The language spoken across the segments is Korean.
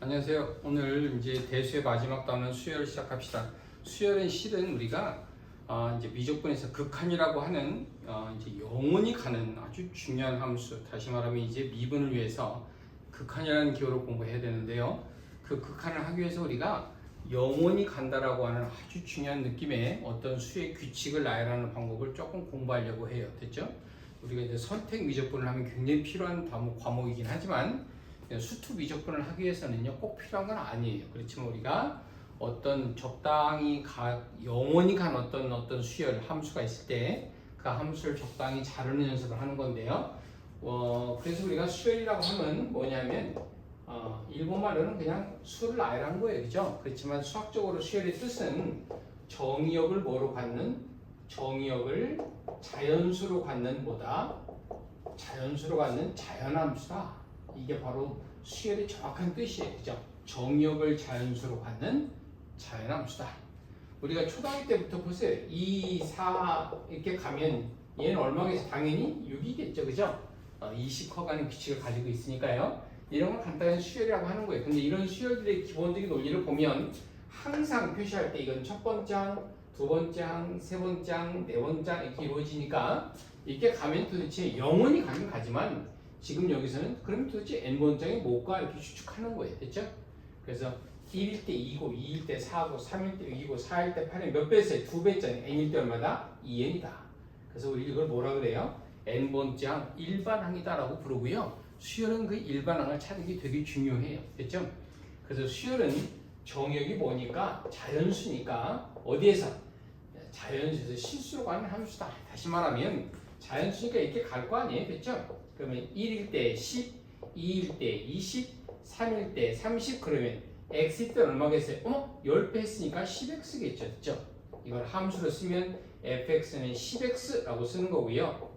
안녕하세요. 오늘 이제 대수의 마지막 단원 수열을 시작합시다. 수열은 실은 우리가 이제 미적분에서 극한이라고 하는 이제 영원히 가는 아주 중요한 함수, 다시 말하면 이제 미분을 위해서 극한이라는 기호를 공부해야 되는데요. 그 극한을 하기 위해서 우리가 영원히 간다라고 하는 아주 중요한 느낌의 어떤 수의 규칙을 나열하는 방법을 조금 공부하려고 해요. 됐죠? 우리가 이제 선택 미적분을 하면 굉장히 필요한 과목이긴 하지만 수투 미적분을 하기 위해서는요 꼭 필요한 건 아니에요. 그렇지만 우리가 어떤 적당히 영원히 간 어떤 수열 함수가 있을 때 그 함수를 적당히 자르는 연습을 하는 건데요. 그래서 우리가 수열이라고 하면 뭐냐면 일본말로는 그냥 수를 나열한 거예요, 그죠? 그렇지만 수학적으로 수열의 뜻은 정의역을 뭐로 갖는, 정의역을 자연수로 갖는 자연수로 갖는 자연함수다. 이게 바로 수열의 정확한 뜻이에요, 그죠? 정의역을 자연수로 갖는 자연함수다. 우리가 초등학교 때부터 보세요. 2, 4 이렇게 가면 얘는 얼마겠어? 당연히 6이겠죠, 그죠? 20허가는 규칙을 가지고 있으니까요. 이런 걸 간단히 수열이라고 하는 거예요. 근데 이런 수열들의 기본적인 논리를 보면 항상 표시할 때 이건 첫 번째 항, 두 번째 항, 세 번째 항, 네 번째 항 이렇게 이루어지니까 이렇게 가면 도대체 영원히 가긴 가지만 지금 여기서는 그럼 도대체 n번장이 뭘까 이렇게 추측하는 거예요. 됐죠? 그래서 1일 때 2고 2일 때 4고 3일 때 6이고 4일 때 8이 몇 배였어요? 2배잖아요. n일 때 얼마다? 2n이다. 그래서 우리 이걸 뭐라 그래요? n번장 일반항이다라고 부르고요. 수열은 그 일반항을 찾는 게 되게 중요해요. 됐죠? 그래서 수열은 정의역이 뭐니까 자연수니까 어디에서? 자연수에서 실수로 가는 함수다. 다시 말하면 자연수니까 이렇게 갈 거 아니에요. 됐죠? 그러면 1일 때 10, 2일 때 20, 3일 때 30 그러면 x일 때 얼마겠어요? 10배 했으니까 10x겠죠. 됐죠? 이걸 함수로 쓰면 fx는 10x라고 쓰는 거고요.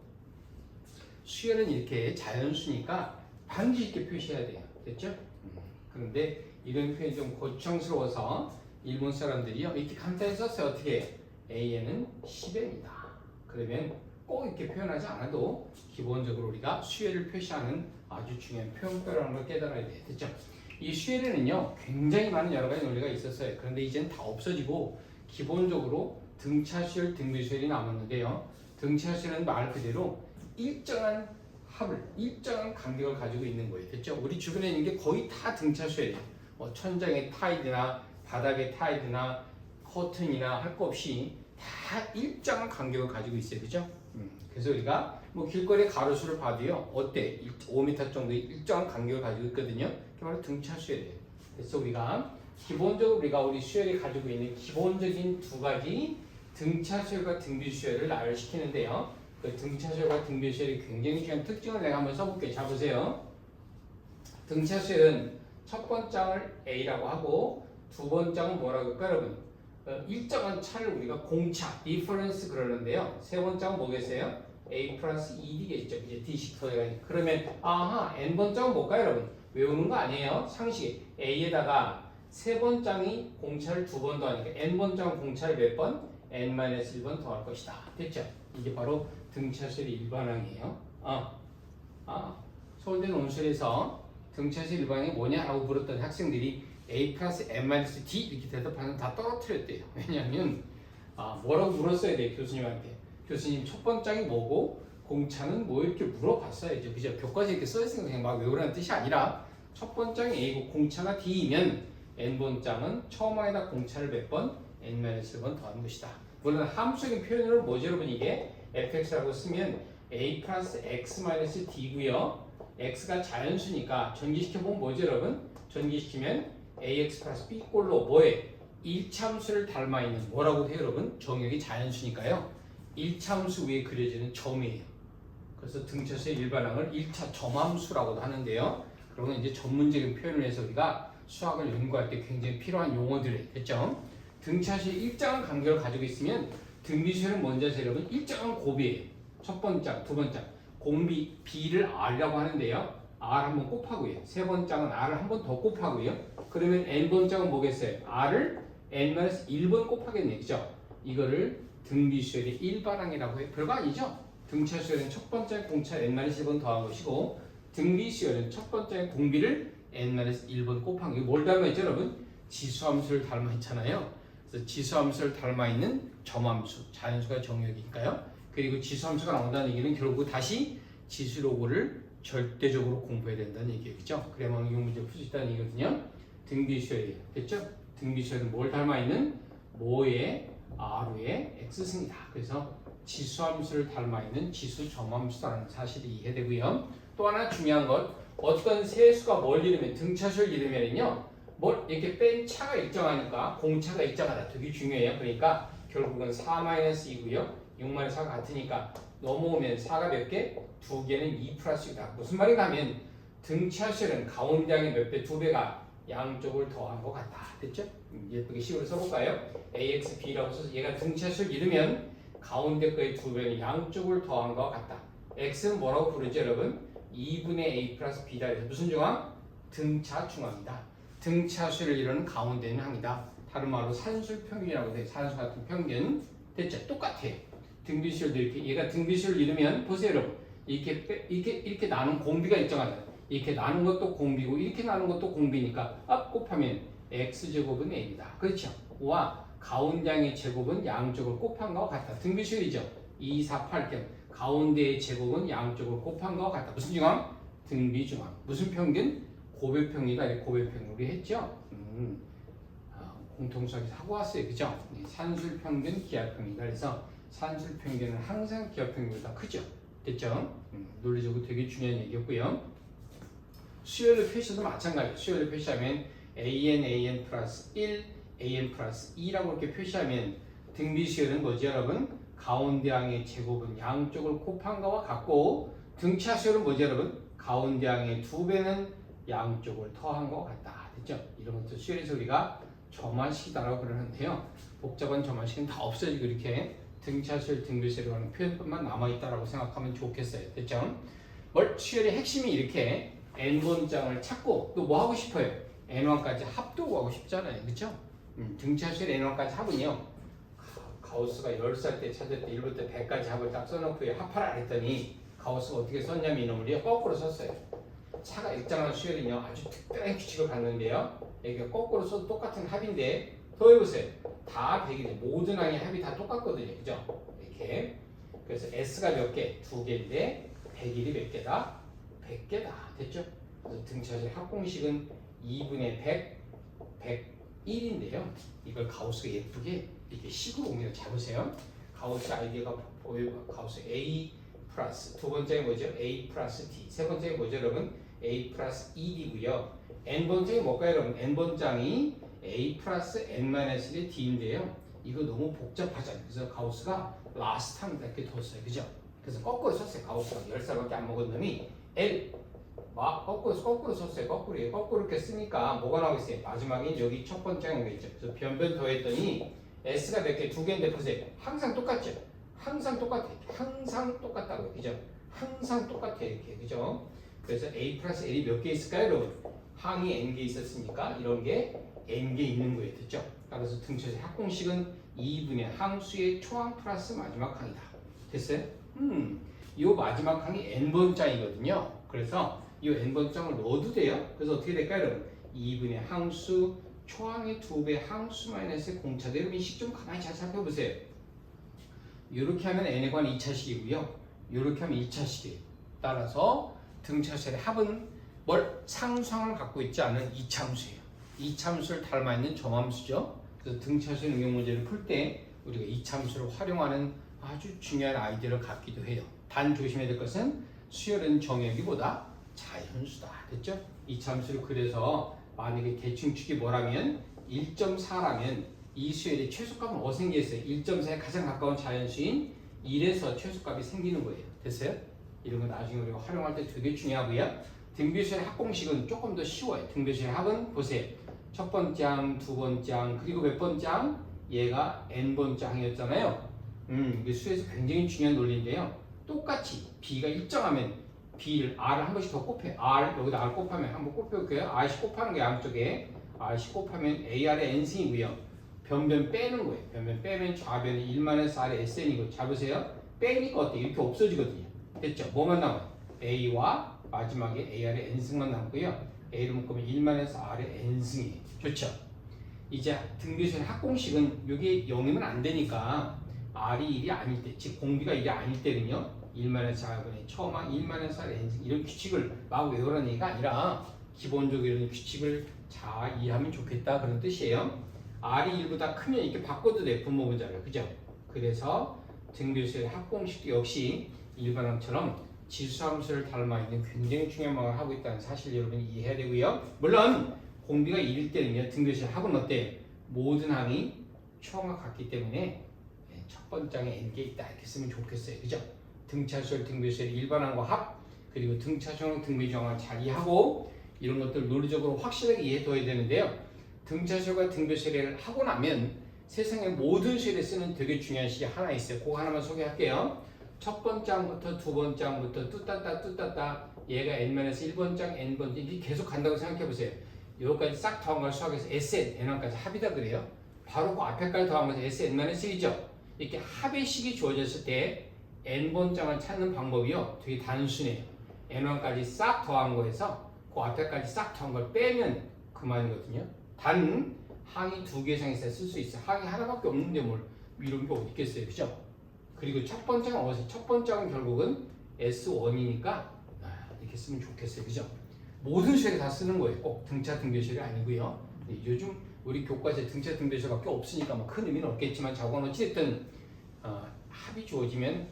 수열은 이렇게 자연수니까 반드시 이렇게 표시해야 돼요. 됐죠? 그런데 이런 표현이 좀 고추장스러워서 일본 사람들이요 이렇게 간단히 썼어요. 어떻게? a는 10m입니다. 그러면 꼭 이렇게 표현하지 않아도 기본적으로 우리가 수열을 표시하는 아주 중요한 표현표라는 걸 깨달아야 돼요. 됐죠? 이 수열에는요 굉장히 많은 여러 가지 논리가 있었어요. 그런데 이제는 다 없어지고 기본적으로 등차수열, 등비수열이 남았는데요. 등차수열은 말 그대로 일정한 합을, 일정한 간격을 가지고 있는 거예요. 됐죠? 우리 주변에 있는 게 거의 다 등차수열이에요. 천장의 타일이나 바닥의 타일이나 커튼이나 할 거 없이 다 일정한 간격을 가지고 있어요. 그죠? 그래서 우리가 뭐 길거리 가로수를 봐도요. 어때? 5m 정도의 일정한 간격을 가지고 있거든요. 그게 바로 등차수열이에요. 그래서 우리가 기본적으로 우리 수열이 가지고 있는 기본적인 두 가지 등차수열과 등비수열을 나열시키는데요. 그 등차수열과 등비수열이 굉장히 중요한 특징을 내가 한번 써볼게요. 자 보세요. 등차수열은 첫 번장을 A라고 하고 두 번장은 뭐라고 할까요, 여러분? 일정한 차를 우리가 공차, 디퍼런스 그러는데요. 세 번장은 뭐겠어요? A 플러스 2D겠죠. 이제 D식 더해가니까. 그러면 아하, N번장은 뭘까요, 여러분? 외우는 거 아니에요. 상식. A에다가 세 번장이 공차를 두 번 더하니까 N번장은 공차를 몇 번? N-1번 더할 것이다. 됐죠? 이게 바로 등차수열 일반항이에요. 서울대 논술에서 등차수열 일반항이 뭐냐라고 물었던 학생들이 A 플러스 N-D 이렇게 대답하는 다 떨어뜨렸대요. 왜냐하면 뭐라고 물었어야 돼요, 교수님한테. 교수님 첫 번장이 뭐고 공차는 뭐 이렇게 물어봤어야죠. 그죠? 교과서에 이렇게 써있으니까 그냥 막 외우라는 뜻이 아니라 첫 번장이 A고 공차가 D이면 N번장은 처음 항에다 공차를 몇 번? N-1번 더하는 것이다. 물론 함수적인 표현으로 뭐죠, 여러분? 이게 fx라고 쓰면 A 플러스 X 마이너스 D고요. x가 자연수니까 전기시켜보면 뭐죠, 여러분? 전기시키면 ax 플러스 b 꼴로 뭐에? 1차함수를 닮아있는 뭐라고 해요, 여러분? 정역이 자연수니까요. 1차함수 위에 그려지는 점이에요. 그래서 등차수의 일반항을 1차 점함수라고도 하는데요. 그런 건 이제 전문적인 표현을 해서 우리가 수학을 연구할 때 굉장히 필요한 용어들이 됐죠. 등차수의 일정한 간격을 가지고 있으면 등비수열은 뭔지 아세요, 여러분? 일정한 곱이에요. 첫 번장, 두 번장. 공비 B를 R이라고 하는데요. R 한번 곱하고요. 세 번장은 R을 한 번 더 곱하고요. 그러면 N번장은 뭐겠어요? R을 N-1번 곱하겠네요. 그죠? 이거를 등비수열의 일반항이라고 해요. 별거 아니죠? 등차수열은 첫 번째 공차 N-1번 더한 것이고 등비수열은 첫 번째 공비를 n-1번 곱한 게 뭘 닮아 있죠, 여러분? 지수함수를 닮아 있잖아요. 그래서 지수함수를 닮아 있는 점함수, 자연수가 정의역이니까요. 그리고 지수함수가 나온다는 얘기는 결국 다시 지수로고를 절대적으로 공부해야 된다는 얘기겠죠. 그래야만 이 문제 풀 수 있다는 얘기거든요. 등비수열이에요. 됐죠? 등비수열은 뭘 닮아 있는 모의 R의 X승이다. 그래서 지수함수를 닮아 있는 지수 점함수라는 사실이 이해되고요. 또 하나 중요한 건 어떤 세수가 뭘 이루면 등차수를 이루면은요, 뭘 이렇게 뺀 차가 일정하니까 공차가 일정하다. 되게 중요해요. 그러니까 결국은 4-2고요. 6-4가 같으니까 넘어오면 4가 몇 개? 2개는 2 플러스 6이다. 무슨 말인가 하면 등차수는 가운데 항의 몇 배? 2배가 양쪽을 더한 것 같다. 됐죠? 예쁘게 식으로 써볼까요? ax, b라고 써서 얘가 등차수를 이루면 가운데 거의 2배는 양쪽을 더한 것 같다. x는 뭐라고 부르죠, 여러분? 2분의 a 플러스 b다. 그래서 무슨 중항? 등차 중항이다. 등차수를 이루는 가운데 있는 항이다. 다른 말로 산술평균이라고 해요. 산술 같은 평균. 됐죠? 똑같아요. 등비수열도 이렇게, 얘가 등비수열을 이루면 보세요, 여러분. 이렇게 나눈 공비가 일정하다. 이렇게 나눈 것도 공비고 이렇게 나눈 것도 공비니까 앞 곱하면 x제곱은 a이다. 그렇죠? 와 가운데 항의 제곱은 양쪽을 곱한 것과 같다. 등비수열이죠. 2, 4, 8 겸 가운데의 제곱은 양쪽을 곱한 것과 같다. 무슨 중항? 등비중항. 무슨 평균? 고배평이가 아니라 고배평 우리 했죠? 공통수학에서 하고 왔어요. 그죠? 산술평균, 기하평이다. 그래서 산술평균은 항상 기하평균보다 크죠? 됐죠? 논리적으로 되게 중요한 얘기였고요. 수열을 표시도 마찬가지예요. 수열을 표시하면 an 플러스 1, an 플러스 2라고 이렇게 표시하면 등비수열은 뭐지, 여러분? 가운데 항의 제곱은 양쪽을 곱한 거와 같고, 등차수열은 뭐지, 여러분? 가운데 항의 2배는 양쪽을 더한 것 같다. 됐죠? 이런 것도 수열에서 우리가 점화식이다라고 그러는데요. 복잡한 점화식은 다 없어지고 이렇게 등차수열, 등비수열이라는 표현만 남아있다라고 생각하면 좋겠어요. 됐죠? 수열의 핵심이 이렇게 n번장을 찾고 또 뭐 하고 싶어요? n1까지 합도 구하고 싶잖아요. 그렇죠? 등차수열 n1까지 합은요. 가우스가 10살 때 찾을 때 1부터 100까지 합을 딱 써놓고 합하라 했더니 가우스가 어떻게 썼냐면 이놈을요. 거꾸로 썼어요. 차가 일정한 수열은요. 아주 특별한 규칙을 갖는데요. 여기가 거꾸로 써도 똑같은 합인데 더 해보세요. 다 100이네. 모든 항의 합이 다 똑같거든요. 그죠? 이렇게. 그래서 S가 몇 개? 2개인데 100일이 몇 개다? 100개다. 됐죠? 그래서 등차수열 합공식은 2분의 100, 101인데요. 이걸 가우스가 예쁘게 이렇게 식으로 옮겨 잡으세요. 가우스 아이디어가 보여요. 가우스 A 플러스 두 번째가 뭐죠? A 플러스 D. 세 번째가 뭐죠, 여러분? A 플러스 ED고요. N번째가 뭘까요, 여러분? N번장이 A 플러스 N-1의 D인데요. 이거 너무 복잡하잖아요. 그래서 가우스가 라스트함 이렇게 뒀어요. 그죠? 그래서 거꾸로 썼어요. 가우스가 10살밖에 안 먹은 놈이 L 막 거꾸로 썼어요. 거꾸로 이렇게 쓰니까 뭐가 나오겠어요? 마지막에 여기 첫 번째가 오겠죠. 그래서 변변 더했더니 S가 몇 개? 2개인데 보세요. 항상 똑같죠? 항상 똑같아. 항상 똑같다고요. 그죠? 항상 똑같아. 이렇게. 그죠? 그래서 A 플러스 L이 몇 개 있을까요, 여러분? 항이 N개 있었으니까 이런 게 N개 있는 거예요. 됐죠? 따라서 등차수열 합공식은 2분의 항수의 초항 플러스 마지막 항이다. 됐어요? 이 마지막 항이 N번장이거든요. 그래서 이 N번장을 넣어도 돼요. 그래서 어떻게 될까요, 여러분? 2분의 항수 초항의 2배 항수 마이너스 공차대. 여러분 이 식 좀 가만히 잘 살펴보세요. 이렇게 하면 n에 관한 2차식이고요. 이렇게 하면 2차식이에요. 따라서 등차수열의 합은 뭘 상수항을 갖고 있지 않은 이차함수예요. 이차함수를 닮아 있는 점함수죠. 그래서 등차수열 응용 문제를 풀 때 우리가 이차함수를 활용하는 아주 중요한 아이디어를 갖기도 해요. 단 조심해야 될 것은 수열은 정의역이보다 자연수다. 됐죠? 이차함수를 그래서 만약에 대충축이 뭐라면 1.4라면 이 수열의 최소값은 생기겠어요? 1.4에 가장 가까운 자연수인 1에서 최소값이 생기는 거예요. 됐어요? 이런 거 나중에 우리가 활용할 때 되게 중요하고요. 등비수열의 합공식은 조금 더 쉬워요. 등비수열의 합은 보세요. 첫 번째 항, 두 번째 항, 그리고 몇 번째 항? 얘가 n번째 항이었잖아요. 이게 수에서 굉장히 중요한 논리인데요. 똑같이 B가 일정하면 B를 R을 한 번씩 더 곱해요. R, 여기다 R 곱하면 한번 곱해볼게요. R씩 곱하는 게 양쪽에 R씩 곱하면 AR의 N승이고요. 변변 빼는 거예요. 변변 빼면 좌변이 1-R의 SN이고 잡으세요. 빼니까 어때요? 이렇게 없어지거든요. 됐죠? 뭐만 남아요? A와 마지막에 AR의 N승만 남고요. A로 묶으면 1만에서 R의 N승이 좋죠. 이제 등비수열 합공식은 이게 0이면 안 되니까 R이 1이 아닐 때, 즉 공비가 1이 아닐 때는요 1만에서 4분의 처음한 1만에서 R N승 이런 규칙을 막 외우라는 얘기가 아니라 기본적으로 이런 규칙을 잘 이해하면 좋겠다 그런 뜻이에요. R이 1보다 크면 이렇게 바꿔도 돼 분모분자를 그죠? 그래서 등비수열 합공식도 역시 일반항처럼 지수함수를 닮아있는 굉장히 중요한 방을 하고 있다는 사실 여러분이 이해해야 되고요. 물론 공비가 1일 때는요 등비수열 합은 어때? 모든 항이 초항과 같기 때문에 첫 번째 항에 n개 있다 이렇게 쓰면 좋겠어요. 그죠? 등차수열, 등비수열, 일반항과 합 그리고 등차수열, 등비조항을 잘 이해하고 이런 것들 논리적으로 확실하게 이해해둬야 되는데요. 등차수열과 등비수열을 하고 나면 세상의 모든 수열에 쓰는 되게 중요한 식이 하나 있어요. 그거 하나만 소개할게요. 첫 번째 항부터 두 번째 항부터 뚜따따 얘가 n-1번째 항, n번째 이렇게 계속 간다고 생각해보세요. 여기까지 싹 더한 걸 수학에서 Sn, N항까지 합이다 그래요. 바로 그 앞에까지 더한 것이 Sn-1이죠. 이렇게 합의 식이 주어졌을 때 n번째 항을 찾는 방법이요. 되게 단순해요. N항까지 싹 더한 거에서 그 앞에까지 싹 더한 걸 빼면 그만이거든요. 단 항이 두 개 이상 있어야 쓸 수 있어요. 항이 하나밖에 없는데 뭘 이런 게 어디 있겠어요. 그죠? 그리고 첫 번째는 어디서? 첫 번째는 결국은 S1이니까 이렇게 쓰면 좋겠어요. 그죠? 모든 수열에 다 쓰는 거예요. 꼭 등차 등비수열이 아니고요. 요즘 우리 교과서에 등차 등비수열밖에 없으니까 뭐 큰 의미는 없겠지만 저건 어찌됐든 합이 주어지면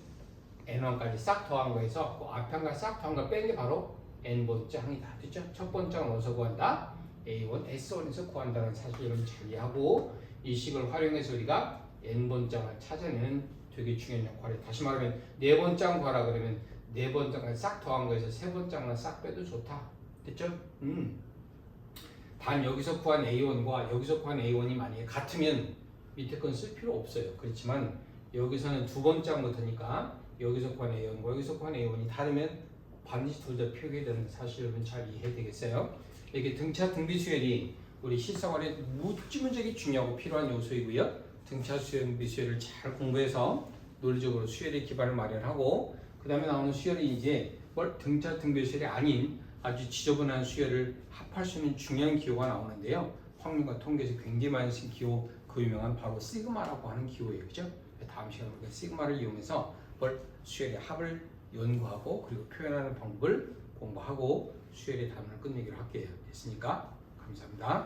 N1까지 싹 더한 거에서 그 앞에 한가 싹 더한 걸 뺀 게 바로 N번째 항이다. 됐죠? 첫 번째 항은 어디서 구한다? A1, S1에서 구한다는 사실 여러분 잘 이해하고 이 식을 활용해서 우리가 N번째 항을 찾아내는 되게 중요한 역할이에요. 다시 말하면 네 번째 항 구하라 그러면 네 번째 항을 싹 더한 거에서 세 번째 항을 싹 빼도 좋다. 됐죠? 단 여기서 구한 A1과 여기서 구한 A1이 만약에 같으면 밑에 건 쓸 필요 없어요. 그렇지만 여기서는 두 번째 항부터니까 여기서 구한 A1과 여기서 구한 A1이 다르면 반드시 둘 다 표기해야 되는 사실 여러분 잘 이해해야 되겠어요? 이렇게 등차 등비수열이 우리 실생활에 무지무지하게 중요하고 필요한 요소이고요. 등차 수열, 등비수열을 잘 공부해서 논리적으로 수열의 기반을 마련하고 그 다음에 나오는 수열이 이제 뭘 등차 등비수열이 아닌 아주 지저분한 수열을 합할 수 있는 중요한 기호가 나오는데요. 확률과 통계에서 굉장히 많이 쓴 기호 그 유명한 바로 시그마라고 하는 기호예요. 그죠? 다음 시간에 우리가 시그마를 이용해서 뭘 수열의 합을 연구하고 그리고 표현하는 방법을 공부하고 수열의 단원을 끝내기로 할게요. 됐습니까? 감사합니다.